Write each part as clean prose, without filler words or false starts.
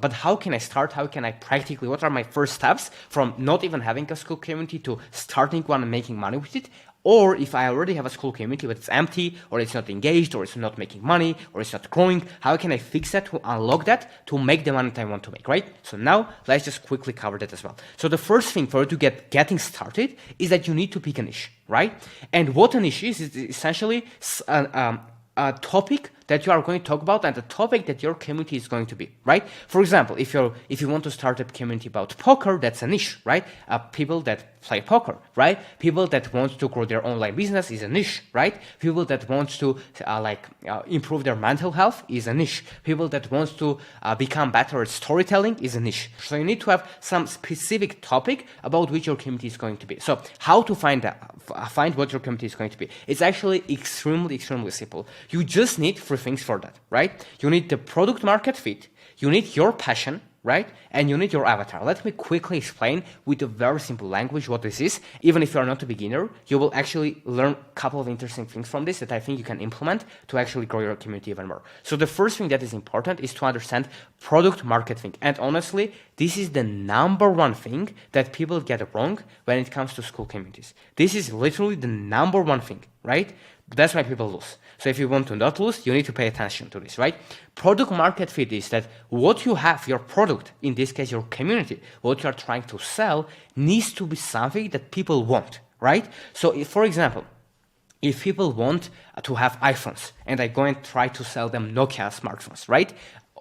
but how can I start? How can I practically, what are my first steps from not even having a Skool community to starting one and making money with it? Or if I already have a Skool community but it's empty, or it's not engaged, or it's not making money, or it's not growing, how can I fix that to unlock that to make the money that I want to make, right? So now let's just quickly cover that as well. So the first thing for you to getting started is that you need to pick a niche, right? And what a niche is essentially a topic that you are going to talk about and the topic that your community is going to be, right? For example, if you want to start a community about poker, that's a niche, right? People that play poker, right? People that want to grow their online business is a niche, right? People that want to improve their mental health is a niche. People that want to become better at storytelling is a niche. So you need to have some specific topic about which your community is going to be. So how to find what your community is going to be? It's actually extremely simple. You just need three things for that, right? You need the product market fit, you need your passion, right? And you need your avatar. Let me quickly explain with a very simple language what this is. Even if you are not a beginner, you will actually learn a couple of interesting things from this that I think you can implement to actually grow your community even more. So the first thing that is important is to understand product market fit. And honestly, this is the number one thing that people get wrong when it comes to Skool communities. This is literally the number one thing, right? That's why people lose. So if you want to not lose, you need to pay attention to this, right? Product market fit is that what you have, your product, in this case, your community, what you are trying to sell needs to be something that people want, right? So if, for example, if people want to have iPhones and I go and try to sell them Nokia smartphones, right?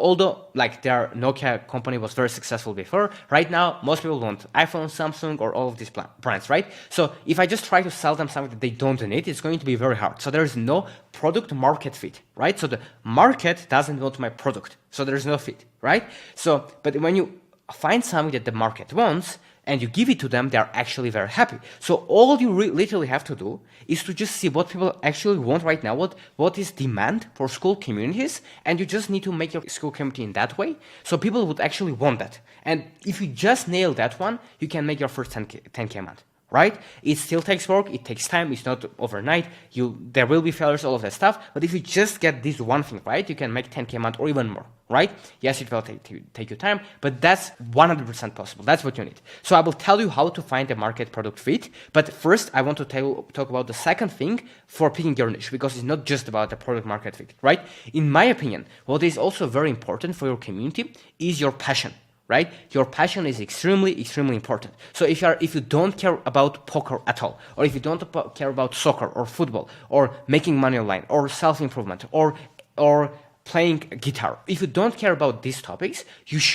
Although their Nokia company was very successful before, right now most people want iPhone, Samsung, or all of these brands, right? So if I just try to sell them something that they don't need, it's going to be very hard. So there is no product market fit, right? So the market doesn't want my product, so there is no fit, right? So, but when you find something that the market wants and you give it to them, they're actually very happy. So all you literally have to do is to just see what people actually want right now, what is demand for Skool communities, and you just need to make your Skool community in that way, so people would actually want that. And if you just nail that one, you can make your first 10K a month, right? It still takes work, it takes time, it's not overnight, there will be failures, all of that stuff, but if you just get this one thing right, you can make 10K a month or even more, right? Yes, it will take you time, but that's 100% possible. That's what you need. So I will tell you how to find the market product fit, but first I want to talk about the second thing for picking your niche, because it's not just about the product market fit, right? In my opinion, what is also very important for your community is your passion, right? Your passion is extremely important. So if you don't care about poker at all, or if you don't care about soccer or football or making money online or self-improvement or playing guitar, if you don't care about these topics,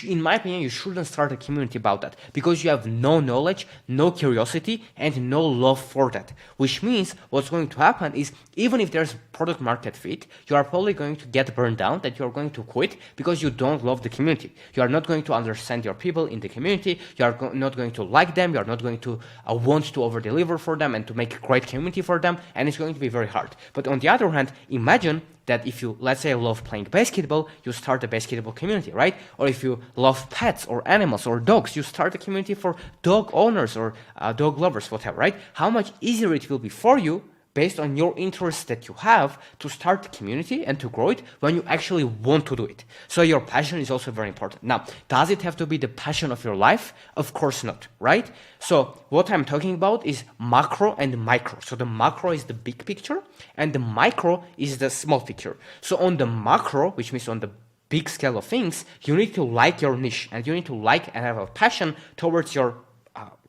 in my opinion, you shouldn't start a community about that, because you have no knowledge, no curiosity, and no love for that. Which means what's going to happen is, even if there's product market fit, you are probably going to get burned down, that you are going to quit because you don't love the community. You are not going to understand your people in the community. You are not going to like them. You are not going to want to over deliver for them and to make a great community for them, and it's going to be very hard. But on the other hand, imagine that if you, let's say, love playing basketball, you start a basketball community, right? Or if you love pets or animals or dogs, you start a community for dog owners or dog lovers, whatever, right? How much easier it will be for you, based on your interests that you have, to start the community and to grow it when you actually want to do it. So your passion is also very important. Now, does it have to be the passion of your life? Of course not, right? So what I'm talking about is macro and micro. So the macro is the big picture and the micro is the small picture. So on the macro, which means on the big scale of things, you need to like your niche and you need to like and have a passion towards your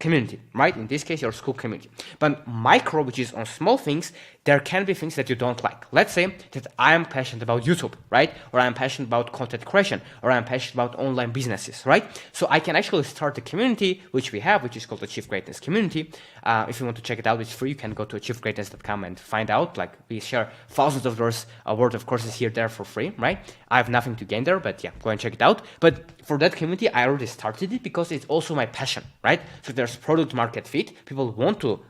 community, right? In this case, your Skool community. But micro, which is on small things, there can be things that you don't like. Let's say that I am passionate about YouTube, right? Or I'm passionate about content creation, or I'm passionate about online businesses, right? So I can actually start a community, which we have, which is called the Achieve Greatness Community. If you want to check it out, it's free. You can go to achievegreatness.com and find out. Like, we share thousands of dollars worth of courses here, there for free, right? I have nothing to gain there, but yeah, go and check it out. But for that community, I already started it because it's also my passion, right? So there's product market fit. People want to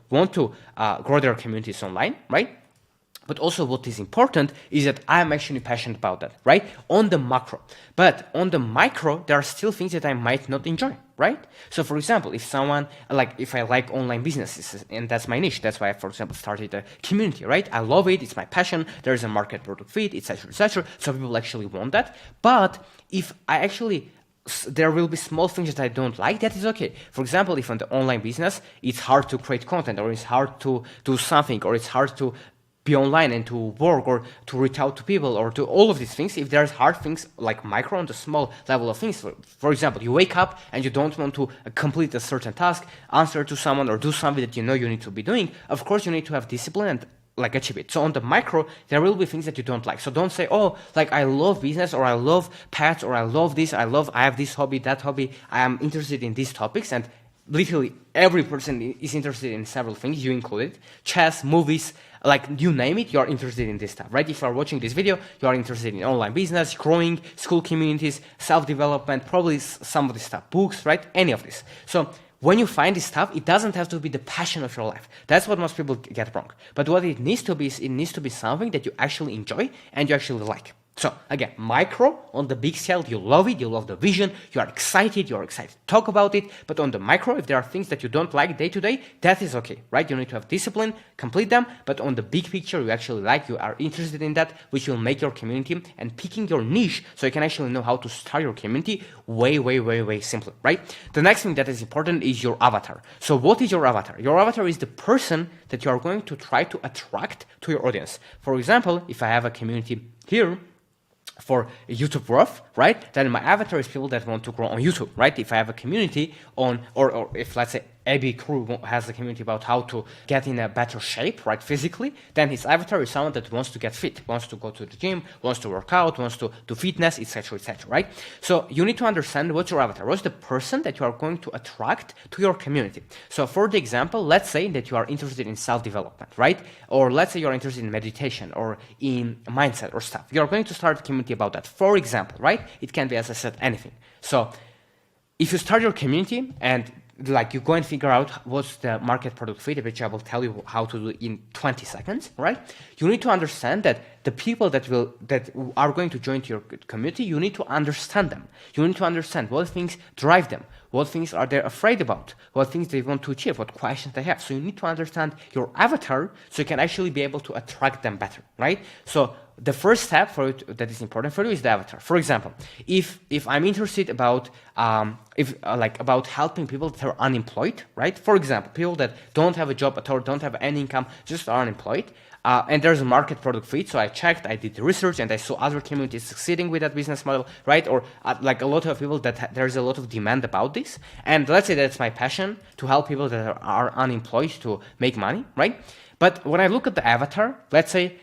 grow their communities online, right? But also what is important is that I'm actually passionate about that, right? On the macro. But on the micro, there are still things that I might not enjoy, right? So for example, if I like online businesses, and that's my niche, that's why I, for example, started a community, right? I love it, it's my passion, there is a market product fit, etc., etc. So people actually want that. But if I actually there will be small things that I don't like. That is okay. For example, if on the online business, it's hard to create content, or it's hard to do something, or it's hard to be online and to work, or to reach out to people, or to all of these things. If there's hard things like micro on the small level of things, for example, you wake up and you don't want to complete a certain task, answer to someone, or do something that you know you need to be doing, of course you need to have discipline and like achieve it. So on the micro, there will be things that you don't like. So don't say, oh, like I love business, or I love pets, or I love this, I have this hobby, that hobby, I am interested in these topics. And literally every person is interested in several things, you included, chess, movies, like you name it, you're interested in this stuff, right? If you're watching this video, you're interested in online business, growing, school communities, self-development, probably some of this stuff, books, right? Any of this. So when you find this stuff, it doesn't have to be the passion of your life. That's what most people get wrong. But what it needs to be is it needs to be something that you actually enjoy and you actually like. So again, micro, on the big scale, you love it, you love the vision, you're excited to talk about it. But on the micro, if there are things that you don't like day to day, that is okay, right? You need to have discipline, complete them. But on the big picture, you actually like, you are interested in that, which will make your community and picking your niche so you can actually know how to start your community way simpler, right? The next thing that is important is your avatar. So what is your avatar? Your avatar is the person that you are going to try to attract to your audience. For example, if I have a community here for YouTube growth, right? Then my avatar is people that want to grow on YouTube, right? If I have a community on, or if let's say AB Crew has a community about how to get in a better shape, right, physically, then his avatar is someone that wants to get fit, wants to go to the gym, wants to work out, wants to do fitness, etc., right? So you need to understand what's your avatar, what's the person that you are going to attract to your community. So for the example, let's say that you are interested in self-development, right? Or let's say you're interested in meditation or in mindset or stuff. You're going to start a community about that. For example, right? It can be, as I said, anything. So if you start your community and like you go and figure out what's the market product fit, which I will tell you how to do in 20 seconds, right? You need to understand that the people that are going to join your community, you need to understand them. You need to understand what things drive them, what things are they afraid about, what things they want to achieve, what questions they have. So you need to understand your avatar so you can actually be able to attract them better, right? So the first step for it that is important for you is the avatar. For example, if I'm interested about about helping people that are unemployed, right? For example, people that don't have a job at all, don't have any income, just are unemployed, and there's a market product fit. So I checked, I did the research, and I saw other communities succeeding with that business model, right? Or like a lot of people that there's a lot of demand about this. And let's say that's my passion, to help people that are unemployed to make money, right? But when I look at the avatar, let's say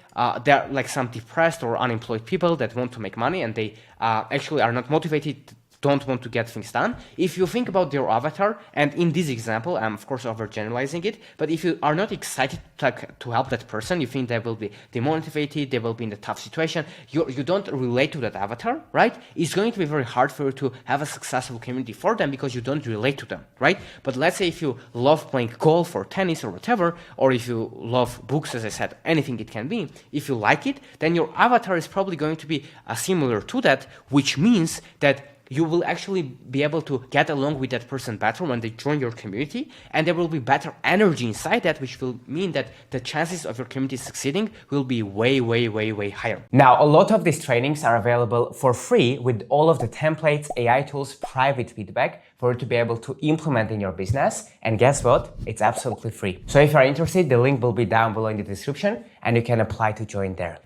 there are like some depressed or unemployed people that want to make money and they actually are not motivated, don't want to get things done. If you think about your avatar, and in this example, I'm of course overgeneralizing it, but if you are not excited to help that person, you think they will be demotivated, they will be in a tough situation, you don't relate to that avatar, right? It's going to be very hard for you to have a successful community for them because you don't relate to them, right? But let's say if you love playing golf or tennis or whatever, or if you love books, as I said, anything it can be, if you like it, then your avatar is probably going to be similar to that, which means that you will actually be able to get along with that person better when they join your community, and there will be better energy inside that, which will mean that the chances of your community succeeding will be way higher. Now, a lot of these trainings are available for free with all of the templates, AI tools, private feedback for you to be able to implement in your business. And guess what? It's absolutely free. So if you're interested, the link will be down below in the description and you can apply to join there.